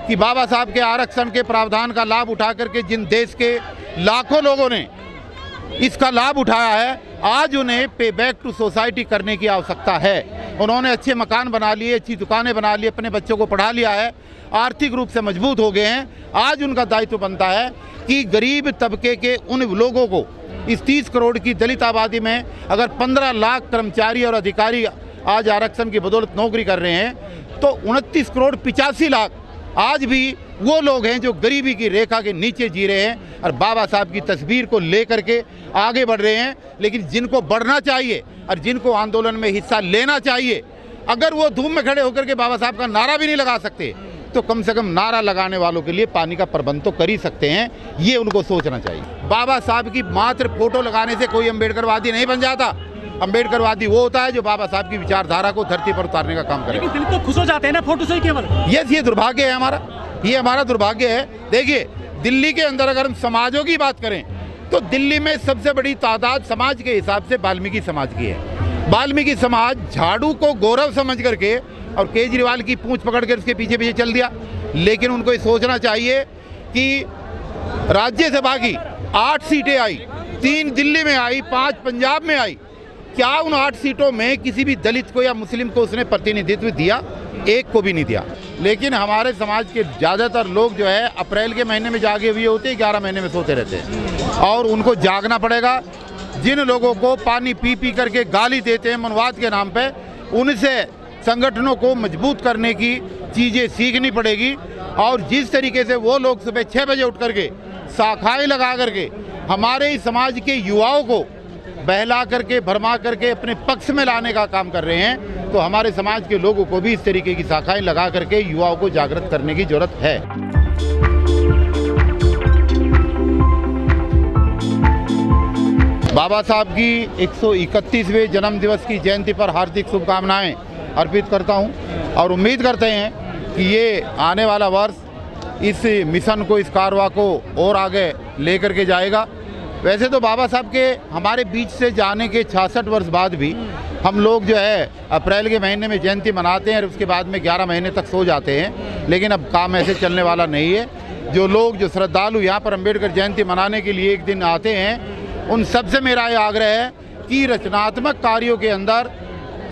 कि बाबा साहब के आरक्षण के प्रावधान का लाभ उठा करके जिन देश के लाखों लोगों ने इसका लाभ उठाया है, आज उन्हें पे बैक टू सोसाइटी करने की आवश्यकता है। उन्होंने अच्छे मकान बना लिए, अच्छी दुकानें बना ली, अपने बच्चों को पढ़ा लिया है, आर्थिक रूप से मजबूत हो गए हैं। आज उनका दायित्व बनता है कि गरीब तबके के उन लोगों को, इस 30 करोड़ की दलित आबादी में अगर 15 लाख कर्मचारी और अधिकारी आज आरक्षण की बदौलत नौकरी कर रहे हैं, तो 29 करोड़ 85 लाख आज भी वो लोग हैं जो गरीबी की रेखा के नीचे जी रहे हैं और बाबा साहब की तस्वीर को लेकर के आगे बढ़ रहे हैं। लेकिन जिनको बढ़ना चाहिए और जिनको आंदोलन में हिस्सा लेना चाहिए, अगर वो धूप में खड़े होकर के बाबा साहब का नारा भी नहीं लगा सकते, तो कम से कम नारा लगाने वालों के लिए पानी का प्रबंध तो कर ही सकते हैं। ये उनको सोचना चाहिए। बाबा साहब की मात्र फोटो लगाने से कोई अम्बेडकरवादी नहीं बन जाता। अम्बेडकरवादी वो होता है जो बाबा साहब की विचारधारा को धरती पर उतारने का काम करे। लेकिन तो खुश हो जाते हैं ना फोटो से केवल। ये दुर्भाग्य है हमारा, ये हमारा दुर्भाग्य है। देखिए, दिल्ली के अंदर अगर हम समाजों की बात करें तो दिल्ली में सबसे बड़ी तादाद समाज के हिसाब से वाल्मीकि समाज की है। वाल्मीकि समाज झाड़ू को गौरव समझ करके और केजरीवाल की पूंछ पकड़ कर उसके पीछे पीछे चल दिया। लेकिन उनको ये सोचना चाहिए कि राज्यसभा की 8 सीटें आई, 3 दिल्ली में आई, 5 पंजाब में आई। क्या उन 8 सीटों में किसी भी दलित को या मुस्लिम को उसने प्रतिनिधित्व दिया? एक को भी नहीं दिया। लेकिन हमारे समाज के ज़्यादातर लोग जो है अप्रैल के महीने में जागे हुए होते हैं, 11 महीने में सोते रहते हैं। और उनको जागना पड़ेगा। जिन लोगों को पानी पी पी करके गाली देते हैं मनवाद के नाम पे, उनसे संगठनों को मजबूत करने की चीज़ें सीखनी पड़ेगी। और जिस तरीके से वो लोग सुबह 6 बजे उठ करके शाखाएँ लगा करके हमारे इस समाज के युवाओं को बहला करके भरमा करके अपने पक्ष में लाने का काम कर रहे हैं, तो हमारे समाज के लोगों को भी इस तरीके की शाखाएं लगा करके युवाओं को जागृत करने की जरूरत है। बाबा साहब की 131वें जन्म दिवस की जयंती पर हार्दिक शुभकामनाएं अर्पित करता हूं और उम्मीद करते हैं कि ये आने वाला वर्ष इस मिशन को, इस कारवा को और आगे लेकर के जाएगा। वैसे तो बाबा साहब के हमारे बीच से जाने के 66 वर्ष बाद भी हम लोग जो है अप्रैल के महीने में जयंती मनाते हैं और उसके बाद में 11 महीने तक सो जाते हैं। लेकिन अब काम ऐसे चलने वाला नहीं है। जो लोग, जो श्रद्धालु यहाँ पर अम्बेडकर जयंती मनाने के लिए एक दिन आते हैं, उन सबसे मेरा ये आग्रह है कि रचनात्मक कार्यों के अंदर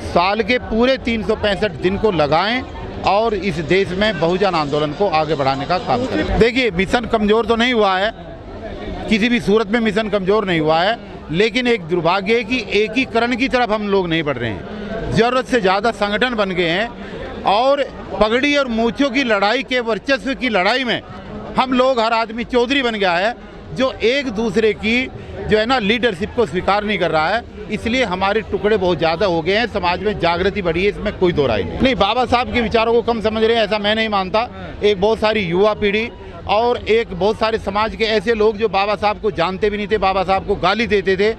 साल के पूरे 365 दिन को लगाएं और इस देश में बहुजन आंदोलन को आगे बढ़ाने का काम करें। देखिए, मिशन कमज़ोर तो नहीं हुआ है, किसी भी सूरत में मिशन कमज़ोर नहीं हुआ है, लेकिन एक दुर्भाग्य है कि एकीकरण की तरफ हम लोग नहीं बढ़ रहे हैं। ज़रूरत से ज़्यादा संगठन बन गए हैं और पगड़ी और मूंछों की लड़ाई के वर्चस्व की लड़ाई में हम लोग, हर आदमी चौधरी बन गया है, जो एक दूसरे की जो है ना लीडरशिप को स्वीकार नहीं कर रहा है। इसलिए हमारे टुकड़े बहुत ज़्यादा हो गए हैं, समाज में जागृति बढ़ी है, इसमें कोई दो राय नहीं। बाबा साहब के विचारों को कम समझ रहे हैं ऐसा मैं नहीं मानता। एक बहुत सारी युवा पीढ़ी और एक बहुत सारे समाज के ऐसे लोग जो बाबा साहब को जानते भी नहीं थे, बाबा साहब को गाली देते थे,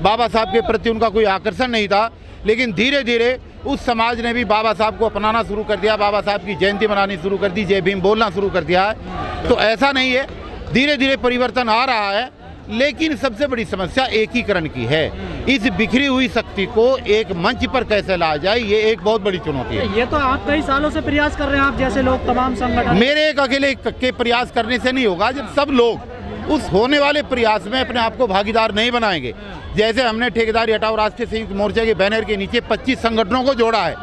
बाबा साहब के प्रति उनका कोई आकर्षण नहीं था। लेकिन धीरे धीरे उस समाज ने भी बाबा साहब को अपनाना शुरू कर दिया, बाबा साहब की जयंती मनानी शुरू कर दी, जय भीम बोलना शुरू कर दिया है। तो ऐसा नहीं है, धीरे धीरे परिवर्तन आ रहा है। लेकिन सबसे बड़ी समस्या एकीकरण की है। इस बिखरी हुई शक्ति को एक मंच पर कैसे लाया जाए, ये एक बहुत बड़ी चुनौती है। ये तो आप कई सालों से प्रयास कर रहे हैं, आप जैसे लोग, तमाम संगठन। मेरे एक अकेले के प्रयास करने से नहीं होगा। जब सब लोग उस होने वाले प्रयास में अपने आप को भागीदार नहीं बनाएंगे, जैसे हमने ठेकेदारी हटाओ राष्ट्रीय संयुक्त मोर्चा के बैनर के नीचे 25 संगठनों को जोड़ा है,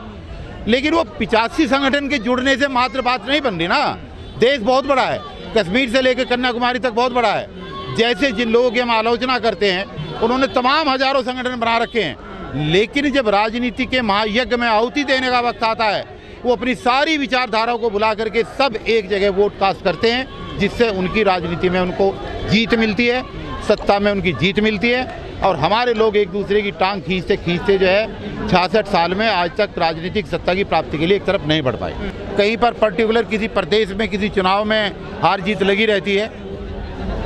लेकिन वो 85 संगठन के जुड़ने से मात्र बात नहीं बन रही ना। देश बहुत बड़ा है, कश्मीर से लेकर कन्याकुमारी तक बहुत बड़ा है। जैसे जिन लोगों की हम आलोचना करते हैं, उन्होंने तमाम हजारों संगठन बना रखे हैं, लेकिन जब राजनीति के महायज्ञ में आहुति देने का वक्त आता है, वो अपनी सारी विचारधाराओं को बुला करके सब एक जगह वोट कास्ट करते हैं, जिससे उनकी राजनीति में उनको जीत मिलती है, सत्ता में उनकी जीत मिलती है। और हमारे लोग एक दूसरे की टांग खींचते खींचते जो है 66 साल में आज तक राजनीतिक सत्ता की प्राप्ति के लिए एक तरफ नहीं बढ़ पाए। कहीं पर पर्टिकुलर किसी प्रदेश में किसी चुनाव में हार जीत लगी रहती है,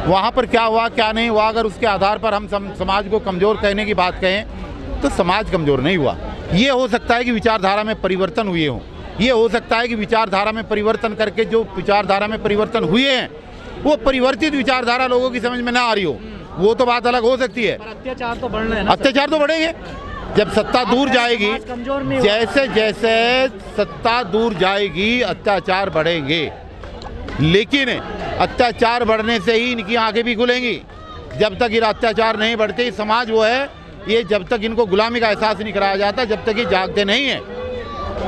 वहाँ पर क्या हुआ क्या नहीं हुआ, अगर उसके आधार पर हम समाज को कमज़ोर कहने की बात कहें तो समाज कमज़ोर नहीं हुआ। ये हो सकता है कि विचारधारा में परिवर्तन हुए हों, ये हो सकता है कि विचारधारा में परिवर्तन करके जो विचारधारा में परिवर्तन हुए हैं वो परिवर्तित विचारधारा लोगों की समझ में ना आ रही हो, वो तो बात अलग हो सकती है। अत्याचार तो बढ़ रहे हैं ना, अत्याचार तो बढ़ेंगे जब सत्ता दूर जाएगी। जैसे जैसे सत्ता दूर जाएगी अत्याचार बढ़ेंगे। लेकिन अत्याचार बढ़ने से ही इनकी आंखें भी खुलेंगी। जब तक ये अत्याचार नहीं बढ़ते, समाज वो है ये, जब तक इनको गुलामी का एहसास नहीं कराया जाता, जब तक ये जागते नहीं हैं।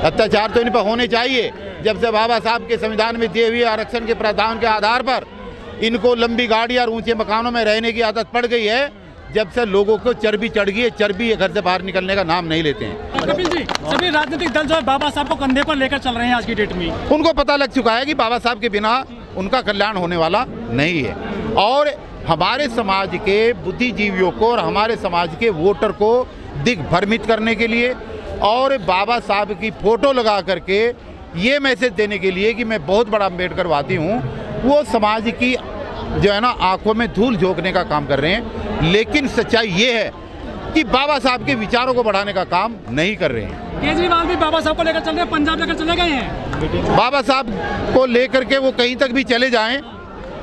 अत्याचार तो इन पर होने चाहिए। जब से बाबा साहब के संविधान में दिए हुए आरक्षण के प्रावधान के आधार पर इनको लंबी गाड़ी और ऊंचे मकानों में रहने की आदत पड़ गई है, जब से लोगों को चर्बी चढ़ गई है, चर्बी ये घर से बाहर निकलने का नाम नहीं लेते हैं। कपिल जी, सभी राजनीतिक दल जो है बाबा साहब को कंधे पर लेकर चल रहे हैं आज की डेट में। उनको पता लग चुका है कि बाबा साहब के बिना उनका कल्याण होने वाला नहीं है। और हमारे समाज के बुद्धिजीवियों को और हमारे समाज के वोटर को दिग्भ्रमित करने के लिए और बाबा साहब की फ़ोटो लगा करके ये मैसेज देने के लिए कि मैं बहुत बड़ा अम्बेडकरवादी हूँ, वो समाज की जो है ना आंखों में धूल झोंकने का काम कर रहे हैं। लेकिन सच्चाई ये है कि बाबा साहब के विचारों को बढ़ाने का काम नहीं कर रहे हैं। केजरीवाल भी बाबा साहब को लेकर चल रहे हैं, पंजाब लेकर चले गए हैं। बाबा साहब को लेकर के वो कहीं तक भी चले जाएं,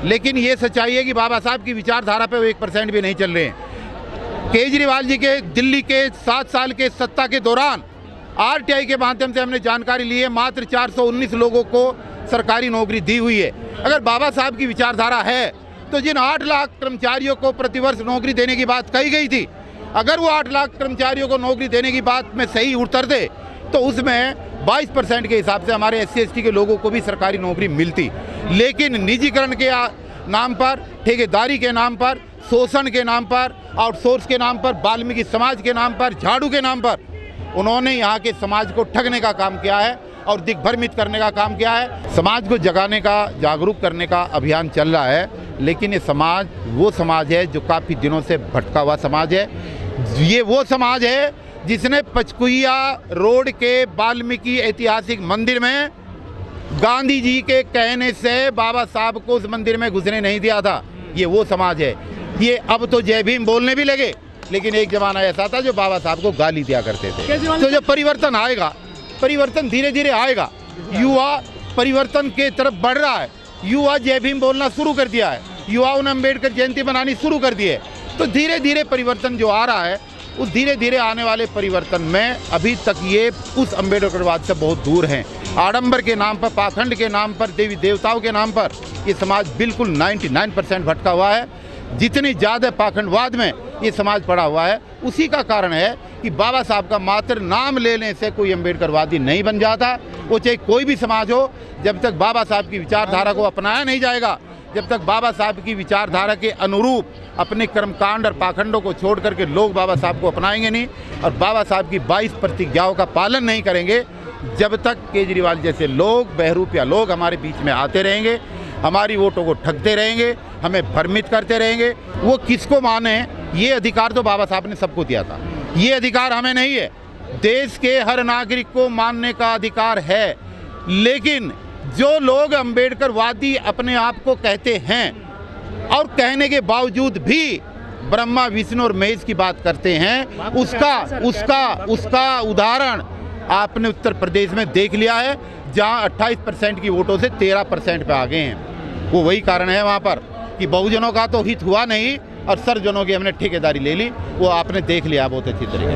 लेकिन ये सच्चाई है कि बाबा साहब की विचारधारा पे वो 1% भी नहीं चल रहे हैं। केजरीवाल जी के दिल्ली के 7 साल के सत्ता के दौरान आरटीआई के माध्यम से हमने जानकारी ली है, मात्र 419 लोगों को सरकारी नौकरी दी हुई है। अगर बाबा साहब की विचारधारा है तो जिन 8 लाख कर्मचारियों को प्रतिवर्ष नौकरी देने की बात कही गई थी, अगर वो 8 लाख कर्मचारियों को नौकरी देने की बात में सही उतरते तो उसमें 22% के हिसाब से हमारे SC ST के लोगों को भी सरकारी नौकरी मिलती। लेकिन निजीकरण के नाम पर, ठेकेदारी के नाम पर, शोषण के नाम पर, आउटसोर्स के नाम पर, वाल्मीकि समाज के नाम पर, झाड़ू के नाम पर उन्होंने यहाँ के समाज को ठगने का काम किया है और दिग्भ्रमित करने का काम किया है। समाज को जगाने का, जागरूक करने का अभियान चल रहा है, लेकिन ये समाज वो समाज है जो काफ़ी दिनों से भटका हुआ समाज है। ये वो समाज है जिसने पचकुइया रोड के वाल्मीकि ऐतिहासिक मंदिर में गांधी जी के कहने से बाबा साहब को उस मंदिर में घुसने नहीं दिया था। ये वो समाज है। ये अब तो जय भीम बोलने भी लगे, लेकिन एक जमाना ऐसा था जो बाबा साहब को गाली दिया करते थे। तो जब परिवर्तन आएगा, परिवर्तन धीरे धीरे आएगा। युवा परिवर्तन के तरफ बढ़ रहा है, युवा जय भीम बोलना शुरू कर दिया है, युवाओं ने अम्बेडकर जयंती मनानी शुरू कर दी है। तो धीरे धीरे परिवर्तन जो आ रहा है, उस धीरे धीरे आने वाले परिवर्तन में अभी तक ये उस अम्बेडकरवाद से बहुत दूर हैं। आडंबर के नाम पर, पाखंड के नाम पर, देवी देवताओं के नाम पर ये समाज बिल्कुल 99% भटका हुआ है। जितनी ज़्यादा पाखंडवाद में ये समाज पड़ा हुआ है, उसी का कारण है कि बाबा साहब का मात्र नाम लेने से कोई अम्बेडकरवादी नहीं बन जाता। वो चाहे कोई भी समाज हो, जब तक बाबा साहब की विचारधारा को अपनाया नहीं जाएगा, जब तक बाबा साहब की विचारधारा के अनुरूप अपने कर्मकांड और पाखंडों को छोड़ करके लोग बाबा साहब को अपनाएंगे नहीं और बाबा साहब की 22 प्रतिज्ञाओं का पालन नहीं करेंगे, जब तक केजरीवाल जैसे लोग, बहरूपिया लोग हमारे बीच में आते रहेंगे, हमारी वोटों को ठगते रहेंगे, हमें भ्रमित करते रहेंगे। वो किसको माने, ये अधिकार तो बाबा साहब ने सबको दिया था, ये अधिकार हमें नहीं है। देश के हर नागरिक को मानने का अधिकार है, लेकिन जो लोग अम्बेडकरवादी अपने आप को कहते हैं और कहने के बावजूद भी ब्रह्मा, विष्णु और महेश की बात करते हैं, उसका उदाहरण आपने उत्तर प्रदेश में देख लिया है, जहां 28% की वोटों से 13% पे आ गए हैं। वो वही कारण है वहां पर कि बहुजनों का तो हित हुआ नहीं और सर्वजनों की हमने ठेकेदारी ले ली। वो आपने देख लिया बहुत अच्छी तरीके से।